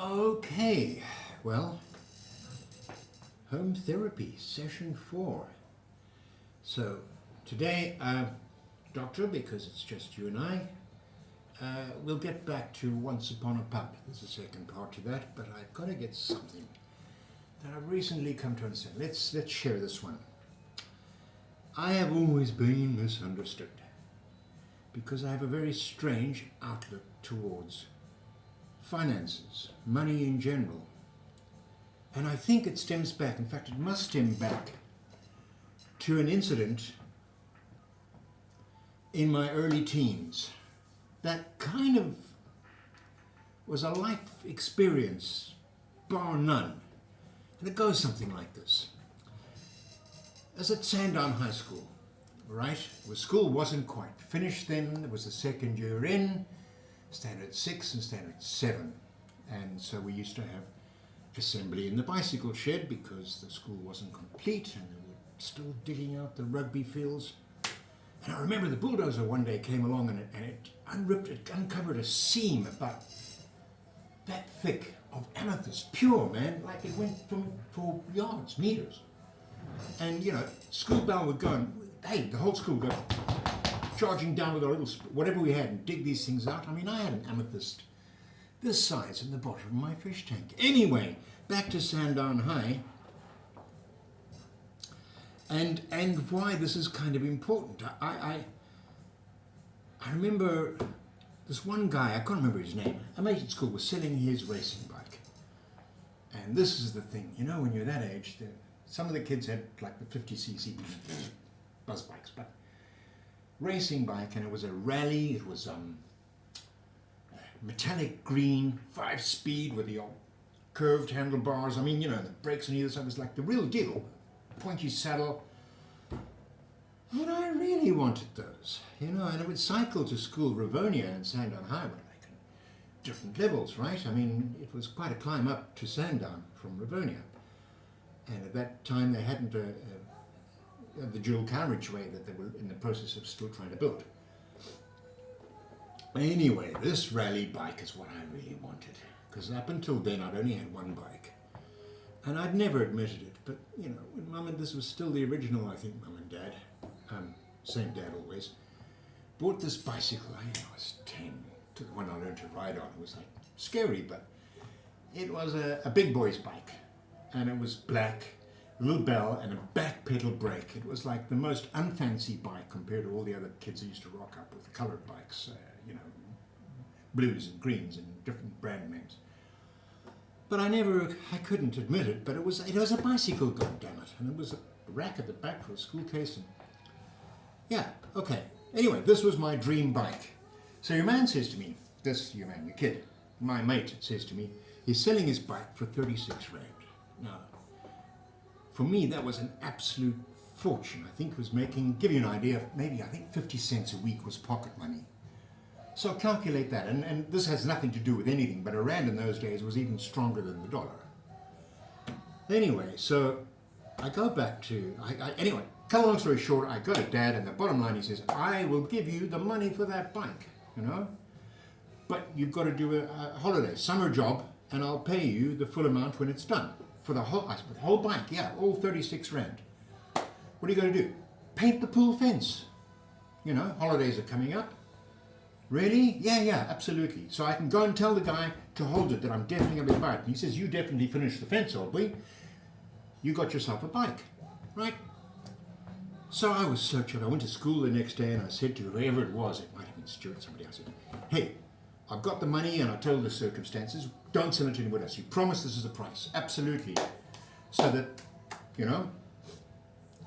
Okay, well, home therapy, session 4. So today, Doctor, because it's just you and I, we'll get back to Once Upon a Pub. There's a second part to that, but I've got to get something that I've recently come to understand. Let's share this one. I have always been misunderstood because I have a very strange outlook towards finances, money in general. And I think it stems back, in fact it must stem back to an incident in my early teens that kind of was a life experience, bar none. And it goes something like this. As at Sandown High School, right? Well, school wasn't quite finished then. It was the second year in, Standard 6 and Standard 7. And so we used to have assembly in the bicycle shed because the school wasn't complete and they were still digging out the rugby fields. And I remember the bulldozer one day came along and it uncovered a seam about that thick of amethyst, pure, man, like it went for yards, meters. And, you know, school bell would go and, hey, the whole school would go charging down with a little, whatever we had, and dig these things out. I mean, I had an amethyst this size in the bottom of my fish tank. Anyway, back to Sandown High, and why this is kind of important. I remember this one guy, I can't remember his name, a mate at school was selling his racing bike. And this is the thing, you know, when you're that age, some of the kids had like the 50cc buzz bikes, but racing bike, and it was a rally, it was metallic green, 5-speed with the old curved handlebars. I mean, you know, the brakes on either side was like the real deal, pointy saddle. And I really wanted those, you know, and I would cycle to school, Rivonia and Sandown High, were like different levels, right? I mean, it was quite a climb up to Sandown from Rivonia. And at that time they hadn't the dual carriageway that they were in the process of still trying to build. Anyway, this rally bike is what I really wanted, because up until then I'd only had one bike. And I'd never admitted it, but, you know, when Mum and this was still the original, I think, Mum and Dad, same dad always, bought this bicycle, I was 10, to the one I learned to ride on. It was like scary, but it was a big boy's bike, and it was black, a little bell and a back pedal brake. It was like the most unfancy bike compared to all the other kids who used to rock up with coloured bikes, you know, blues and greens and different brand names. But I couldn't admit it, but it was a bicycle, goddammit, and it was a rack at the back for a school case, and yeah, okay. Anyway, this was my dream bike. So your man says to me, your kid, my mate says to me, he's selling his bike for 36 Rand. Now, for me, that was an absolute fortune. I think it was making, give you an idea, maybe I think 50 cents a week was pocket money. So calculate that, and this has nothing to do with anything, but a rand in those days was even stronger than the dollar. Anyway, so I go back to, anyway, cut a long story short, I go to Dad, and the bottom line, he says, I will give you the money for that bike, you know, but you've got to do a holiday, summer job, and I'll pay you the full amount when it's done. For the whole bike, yeah, all 36 Rand. What are you going to do? Paint the pool fence. You know, holidays are coming up. Really? Yeah, absolutely. So I can go and tell the guy to hold it, that I'm definitely going to buy it. And he says, you definitely finished the fence, old boy. You got yourself a bike, right? So I was searching. I went to school the next day and I said to whoever it was, it might have been Stuart, somebody else, I said, hey, I've got the money and I told the circumstances, don't sell it to anyone else. You promise this is the price. Absolutely. So that, you know,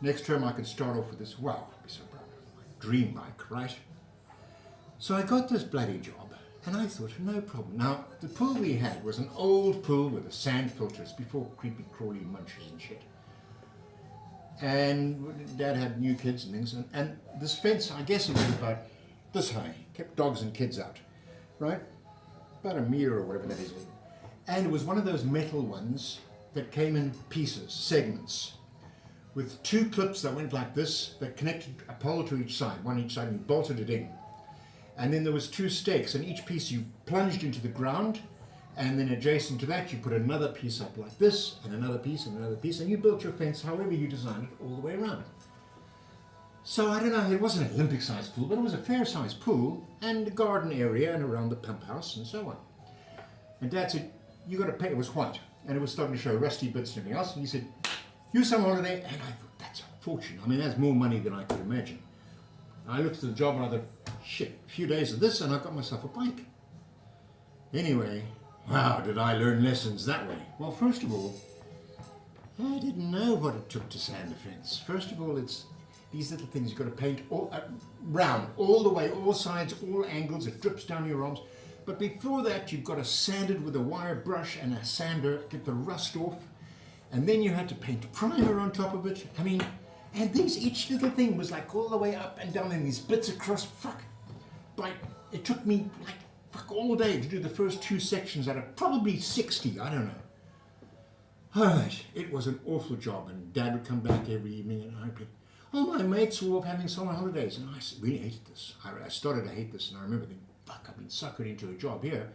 next term I can start off with this, wow, I'd be so proud. My dream bike, right? So I got this bloody job and I thought, no problem. Now, the pool we had was an old pool with the sand filters before creepy crawly munchers and shit. And Dad had new kids and things, and this fence, I guess it was about this high, kept dogs and kids out, right? About a meter or whatever that is. And it was one of those metal ones that came in pieces, segments, with two clips that went like this, that connected a pole to each side, one each side, and you bolted it in. And then there was two stakes, and each piece you plunged into the ground, And then adjacent to that, you put another piece up like this, and another piece, and another piece, and you built your fence however you designed it all the way around. So I don't know, it wasn't an Olympic-sized pool, but it was a fair-sized pool, and a garden area, and around the pump house, and so on. And Dad said, you got to pay, it was white, and it was starting to show rusty bits and everything else, and he said, use some holiday, and I thought, that's a fortune. I mean, that's more money than I could imagine. I looked at the job and I thought, shit, a few days of this, and I got myself a bike. Anyway, wow, did I learn lessons that way. Well, first of all, I didn't know what it took to sand a fence. First of all, it's these little things you've got to paint all, round, all the way, all sides, all angles, it drips down your arms. But before that, you've got to sand it with a wire brush and a sander, get the rust off. And then you had to paint primer on top of it. I mean, and these, each little thing was like all the way up and down in these bits across, Like, it took me like, all day to do the first 2 sections out of probably 60, I don't know. Alright, it was an awful job, and Dad would come back every evening and I'd be, all my mates were off having summer holidays, and I really hated this. I started to hate this, and I remember thinking, fuck, I've been suckered into a job here.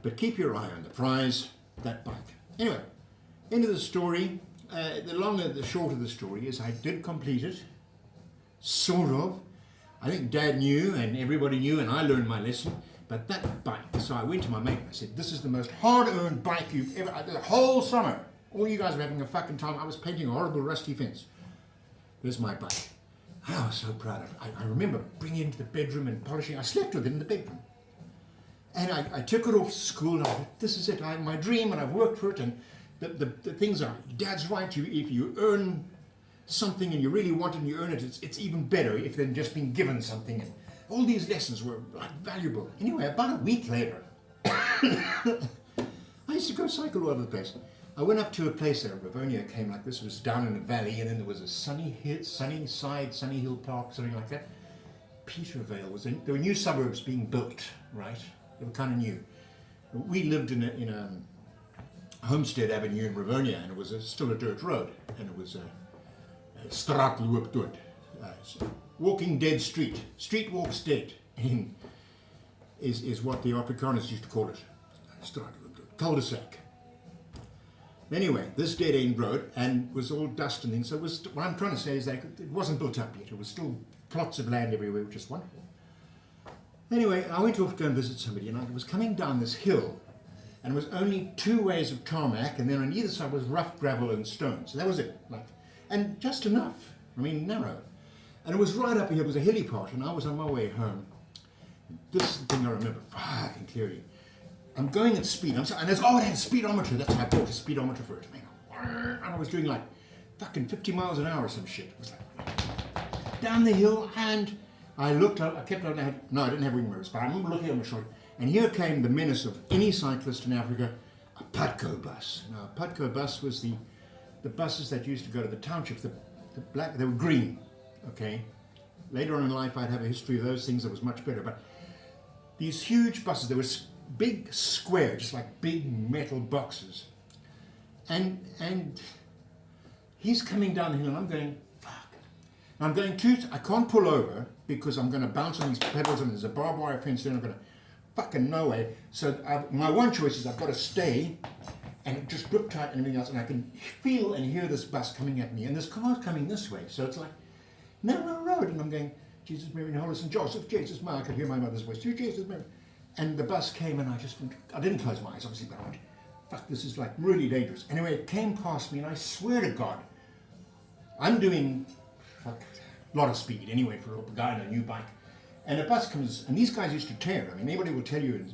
But keep your eye on the prize, that bike. Anyway, end of the story. The long and the short of the story is I did complete it, sort of. I think Dad knew, and everybody knew, and I learned my lesson. But that bike, so I went to my mate and I said, this is the most hard-earned bike you've ever, the whole summer, all you guys were having a fucking time, I was painting a horrible rusty fence. There's my bike. I was so proud of it. I remember bringing it into the bedroom and polishing. I slept with it in the bedroom. And I took it off to school. And I thought, this is it, my dream, and I've worked for it. And the things are, Dad's right, if you earn something and you really want it and you earn it, it's even better if than just being given something. And all these lessons were like valuable. Anyway, about a week later, I used to go cycle all over the place. I went up to a place there, Rivonia came like this, it was down in a valley, and then there was a sunny hill park, something like that. Petervale there were new suburbs being built, right? They were kind of new. We lived in a Homestead Avenue in Rivonia, and it was still a dirt road, and it was a straatloopdood, walking dead street. Street walks dead, is what the Afrikaners used to call it. Straatloopdood, cul-de-sac. Anyway, this dead-end road and was all dust and things. So what I'm trying to say is that it wasn't built up yet. It was still plots of land everywhere, which is wonderful. Anyway, I went off to go and visit somebody, and I was coming down this hill, and it was only 2 ways of tarmac, and then on either side was rough gravel and stones. So that was it, and just enough. I mean, narrow. And it was right up here. It was a hilly part, and I was on my way home. This is the thing I remember fucking clearly. I'm going at speed. And there's, it had a speedometer. That's how I bought a speedometer for it. And I was doing like fucking 50 miles an hour or some shit. It was like down the hill, and I looked up. I kept on. I didn't have wing mirrors, but I remember looking on my shoulder. And here came the menace of any cyclist in Africa, a Putco bus. Now, a Putco bus was the buses that used to go to the townships. The black, they were green. Okay. Later on in life, I'd have a history of those things that was much better. But these huge buses, they were big square, just like big metal boxes. And he's coming down the hill, and I'm going, fuck. And I can't pull over because I'm going to bounce on these pedals, and there's a barbed wire fence there, and I'm going to, fucking no way. So my one choice is I've got to stay and just grip tight and everything else, and I can feel and hear this bus coming at me, and this car's coming this way. So it's like, narrow road, and I'm going, Jesus, Mary, and Holy St. Joseph, Jesus, Mary. I could hear my mother's voice, Jesus, Mary. And the bus came, and I didn't close my eyes, obviously, but I went, fuck, this is like really dangerous. Anyway, it came past me, and I swear to God, I'm doing a lot of speed anyway for a guy on a new bike. And a bus comes, and these guys used to tear. I mean, anybody will tell you,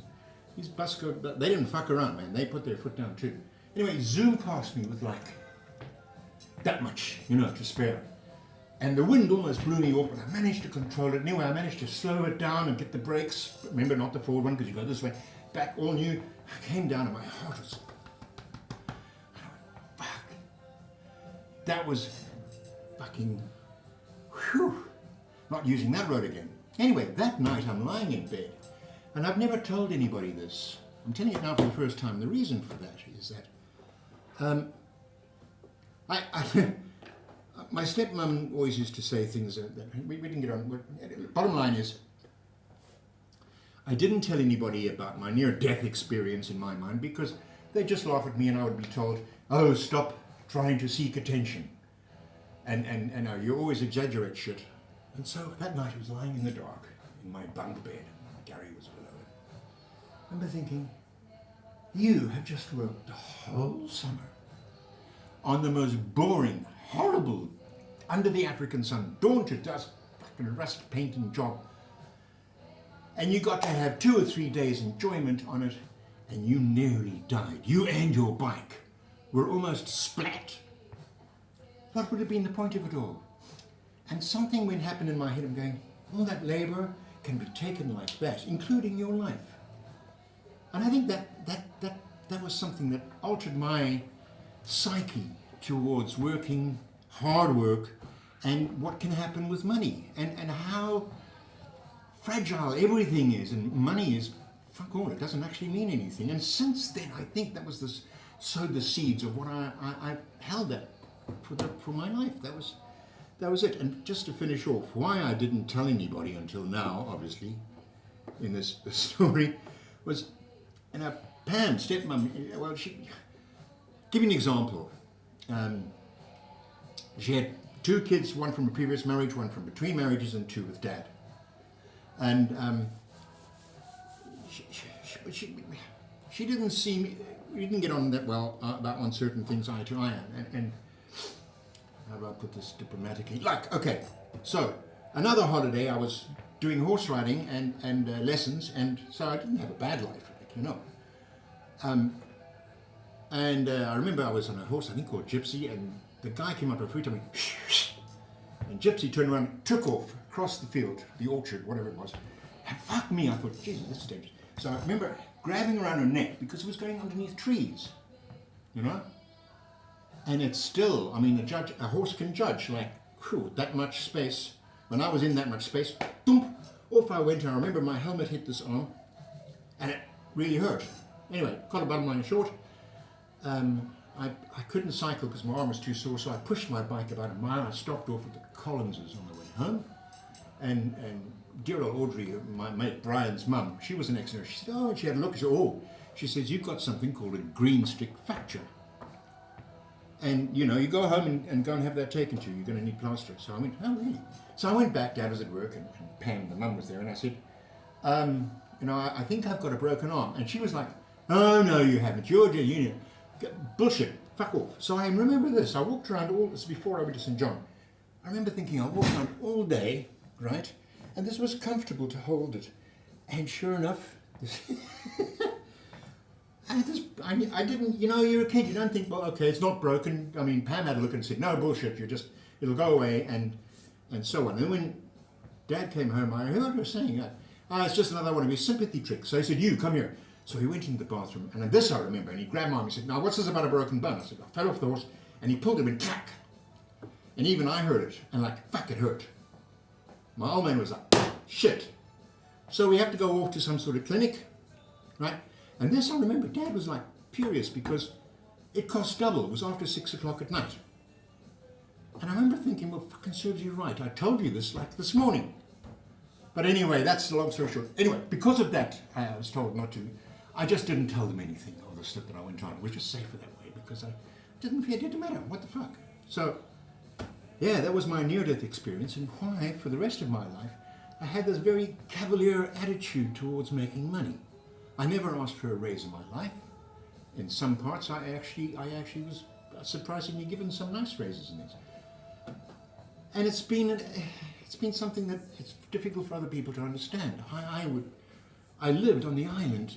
these bus go, they didn't fuck around, man. They put their foot down too. Anyway, zoomed past me with like that much, to spare. And the wind almost blew me off, but I managed to control it. Anyway, I managed to slow it down and get the brakes. Remember, not the forward one, because you go this way. Back, all new. I came down, and my heart was... I went, fuck. That was fucking... Whew. Not using that road again. Anyway, that night I'm lying in bed, and I've never told anybody this. I'm telling it now for the first time. The reason for that is that... my stepmom always used to say things that we didn't get on. Bottom line is, I didn't tell anybody about my near-death experience in my mind because they'd just laugh at me and I would be told, oh, stop trying to seek attention. And you always exaggerate shit. And so that night I was lying in the dark in my bunk bed. Gary was below it. I remember thinking, you have just worked the whole summer on the most boring, horrible, under the African sun, dawn to dusk, fucking rust painting job. And you got to have 2 or 3 days enjoyment on it, and you nearly died. You and your bike were almost splat. What would have been the point of it all? And something went happen in my head. I'm going, all that labor can be taken like that, including your life. And I think that was something that altered my psyche towards working, hard work, and what can happen with money, and how fragile everything is, and money is fuck all. It doesn't actually mean anything. And since then, I think that was this sowed the seeds of what I held at for my life. That was it. And just to finish off, why I didn't tell anybody until now, obviously, in this story, was, Pam, stepmom, well, give you an example. She had 2 kids, one from a previous marriage, one from between marriages, and 2 with dad. And she didn't see me, we didn't get on that well about on certain things eye to eye. And how do I put this diplomatically? Like, okay, so another holiday I was doing horse riding and lessons, and so I didn't have a bad life, like, you know. And I remember I was on a horse, I think called Gypsy, and the guy came up to me, told me, shh, and Gypsy turned around and took off across the field, the orchard, whatever it was. And fuck me, I thought, Jesus, this is dangerous. So I remember grabbing around her neck because it was going underneath trees, you know? And it's still, I mean, a horse can judge, like, whew, that much space. When I was in that much space, boom, off I went, and I remember my helmet hit this arm, and it really hurt. Anyway, got a bottom line short. I couldn't cycle because my arm was too sore, so I pushed my bike about a mile. I stopped off at the Collinses on the way home. And dear old Audrey, my mate Brian's mum, she was an ex-nurse. She said, oh, and she had a look. She said, oh, she says, you've got something called a green stick fracture. And, you know, you go home and go and have that taken to you. You're going to need plaster. So I went, oh, really? So I went back, Dad was at work, and Pam, the mum, was there, and I said, you know, I think I've got a broken arm. And she was like, oh, no, you haven't. You're bullshit. Fuck off. So I remember this. I walked around all this before I went to St. John. I remember thinking, I walked around all day, right? And this was comfortable to hold it. And sure enough, I didn't, you know, you're a kid, you don't think, well, okay, it's not broken. I mean, Pam had a look and said, no, bullshit, it'll go away, and so on. And when Dad came home, I heard her saying, it's just another one of his sympathy tricks. So he said, you, come here. So he went into the bathroom, and this I remember, and he grabbed my arm and said, now, what's this about a broken bone? I said, I fell off the horse, and he pulled him and clack. And even I heard it, and like, fuck, it hurt. My old man was like, shit. So we have to go off to some sort of clinic, right? And this I remember, Dad was like furious because it cost double. It was after 6 o'clock at night. And I remember thinking, well, fucking serves you right. I told you this like this morning. But anyway, that's the long story short. Anyway, because of that, I was told not to. I just didn't tell them anything of the stuff that I went on. It was just safer that way because I didn't fear. It didn't matter. What the fuck? So, yeah, that was my near-death experience, and why, for the rest of my life, I had this very cavalier attitude towards making money. I never asked for a raise in my life. In some parts, I actually was surprisingly given some nice raises and things. And it's been something that it's difficult for other people to understand. I lived on the island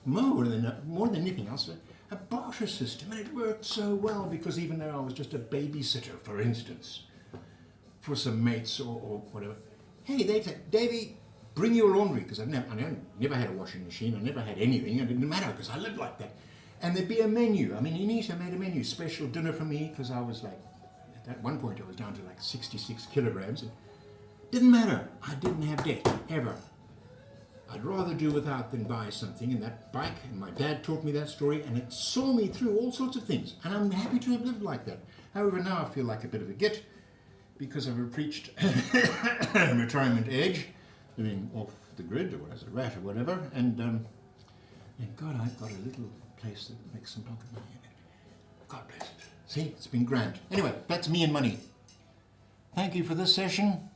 more than anything else, a barter system, and it worked so well because even though I was just a babysitter, for instance, for some mates or whatever, hey, they'd say, Davey, bring your laundry, because I never had a washing machine, I never had anything, it didn't matter because I lived like that. And there'd be a menu. I mean, Anita made a menu, special dinner for me, because I was like, at one point I was down to like 66 kilograms. It didn't matter. I didn't have debt, ever. I'd rather do without than buy something, and that bike, and my dad taught me that story, and it saw me through all sorts of things, and I'm happy to have lived like that. However, now I feel like a bit of a git, because I've reached retirement age, living off the grid or as a rat or whatever, and God, I've got a little place that makes some pocket money in it. God bless it. See, it's been grand. Anyway, that's me and money. Thank you for this session.